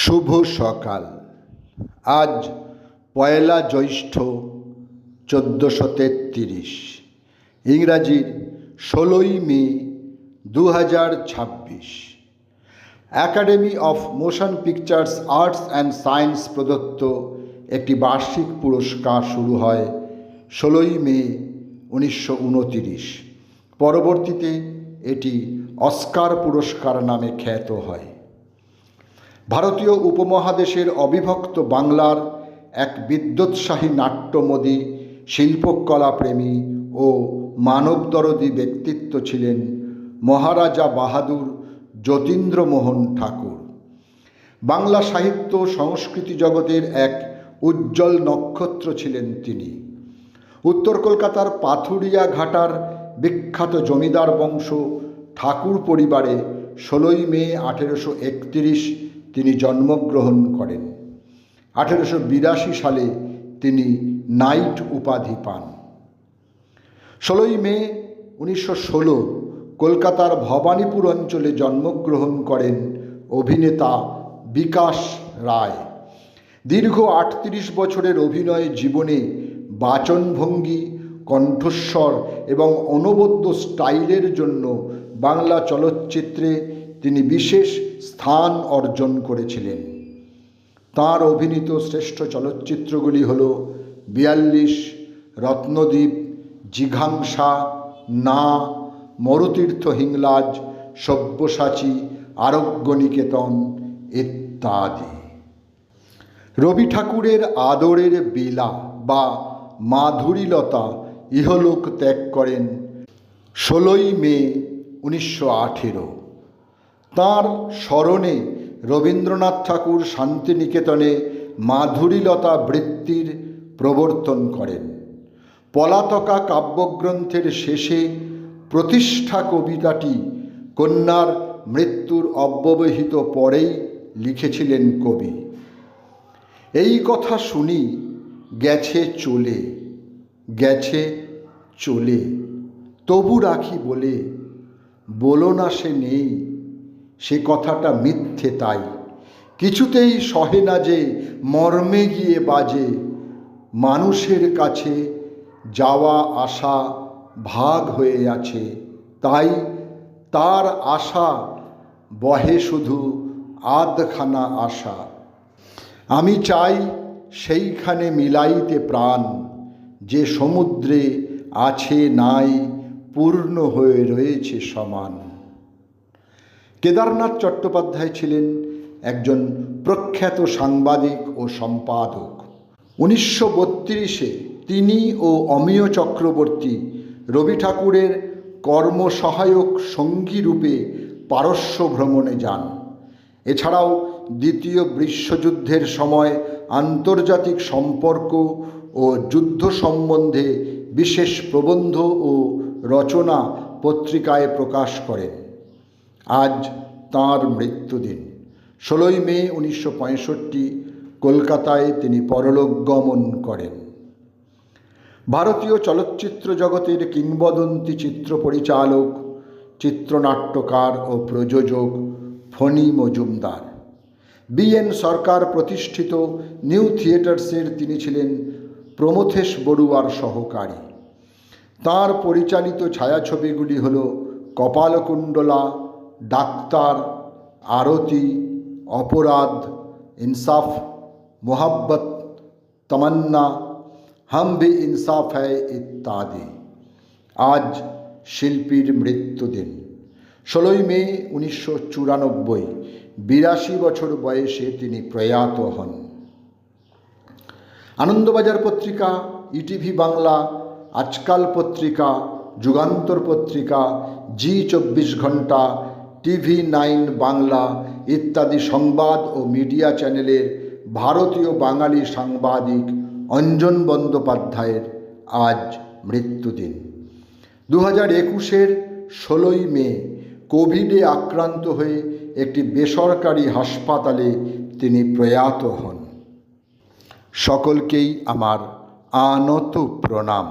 শুভ সকাল। আজ পয়লা জ্যৈষ্ঠ 1433, ইংরাজির 16ই মে 2026। Academy of motion pictures arts and science প্রদত্ত একটি বার্ষিক পুরস্কার শুরু হয় 16ই মে 1929। পরবর্তীতে এটি অস্কার পুরস্কার নামে খ্যাত হয়। ভারতীয় উপমহাদেশের অবিভক্ত বাংলার এক বিদ্যোৎসাহী নাট্যমদী, শিল্পকলাপ্রেমী ও মানবদরদী ব্যক্তিত্ব ছিলেন মহারাজা বাহাদুর যতীন্দ্রমোহন ঠাকুর। বাংলা সাহিত্য সংস্কৃতি জগতের এক উজ্জ্বল নক্ষত্র ছিলেন তিনি। উত্তর কলকাতার পাথুরিয়া ঘাটার বিখ্যাত জমিদার বংশ ঠাকুর পরিবারে 16ই মে 1831 তিনি জন্মগ্রহণ করেন। 1882 সালে তিনি নাইট উপাধি পান। 16ই মে 1916 কলকাতার ভবানীপুর অঞ্চলে জন্মগ্রহণ করেন অভিনেতা বিকাশ রায়। দীর্ঘ 38 বছরের অভিনয় জীবনে বাচনভঙ্গি, কণ্ঠস্বর এবং অনবদ্য স্টাইলের জন্য বাংলা চলচ্চিত্রে তিনি বিশেষ স্থান অর্জন করেছিলেন। তাঁর অভিনীত শ্রেষ্ঠ চলচ্চিত্রগুলি হল 42, রত্নদ্বীপ, জিঘাংসা, না, মরুতীর্থ হিংলাজ, সব্যসাচী, আরোগ্যনিকেতন ইত্যাদি। রবি ঠাকুরের আদরের বেলা বা মাধুরীলতা ইহলোক ত্যাগ করেন 16ই মে 1918। তাঁর স্মরণে রবীন্দ্রনাথ ঠাকুর শান্তিনিকেতনে মাধুরীলতা বৃত্তির প্রবর্তন করেন। পলাতকা কাব্যগ্রন্থের শেষে প্রতিষ্ঠা কবিতাটি কন্যার মৃত্যুর অব্যবহিত পরেই লিখেছিলেন কবি। এই কথা শুনি গেছে চলে, গেছে চলে, তবু রাখি বলে, বলো না সে নেই, সে কথাটা মিথ্যে তাই, কিছুতেই সহে না যে মর্মে গিয়ে বাজে, মানুষের কাছে যাওয়া আসা ভাগ হয়ে আছে, তাই তার আশা বহে শুধু আধখানা আশা। আমি চাই সেইখানে মিলাইতে প্রাণ, যে সমুদ্রে আছে নাই পূর্ণ হয়ে রয়েছে সমান। কেদারনাথ চট্টোপাধ্যায় ছিলেন একজন প্রখ্যাত সাংবাদিক ও সম্পাদক। 1932-এ তিনি ও অমিয় চক্রবর্তী রবি ঠাকুরের কর্মসহায়ক সঙ্গী রূপে পারস্য ভ্রমণে যান। এছাড়াও দ্বিতীয় বিশ্বযুদ্ধের সময় আন্তর্জাতিক সম্পর্ক ও যুদ্ধ সম্বন্ধে বিশেষ প্রবন্ধ ও রচনা পত্রিকায় প্রকাশ করেন। আজ তাঁর মৃত্যুদিন। 16ই মে 1965 কলকাতায় তিনি পরলোক গমন করেন। ভারতীয় চলচ্চিত্র জগতের কিংবদন্তি চিত্র পরিচালক, চিত্রনাট্যকার ও প্রযোজক ফণী মজুমদার। বি.এন. সরকার প্রতিষ্ঠিত নিউ থিয়েটার্সের তিনি ছিলেন প্রমথেশ বড়ুয়ার সহকারী। তাঁর পরিচালিত ছায়াছবিগুলি হল কপালকুণ্ডলা, ডাক্তার, আরতি, অপরাধ, ইনসাফ, মোহাব্বত, তমান্না, হাম ভি ইনসাফ হ্যায় ইত্যাদি। আজ শিল্পীর মৃত্যুদিন। 16ই মে 1994, 82 বছর বয়সে তিনি প্রয়াত হন। আনন্দবাজার পত্রিকা, ইটিভি বাংলা, আজকাল পত্রিকা, যুগান্তর পত্রিকা, জি24 ঘণ্টা, TV9 বাংলা ইত্যাদি সংবাদ ও মিডিয়া চ্যানেলের ভারতীয় বাঙালি সাংবাদিক অঞ্জন বন্দ্যোপাধ্যায়ের আজ মৃত্যুদিন। 2021-এর 16ই মে কোভিডে আক্রান্ত হয়ে একটি বেসরকারি হাসপাতালে তিনি প্রয়াত হন। সকলকেই আমার আনত প্রণাম।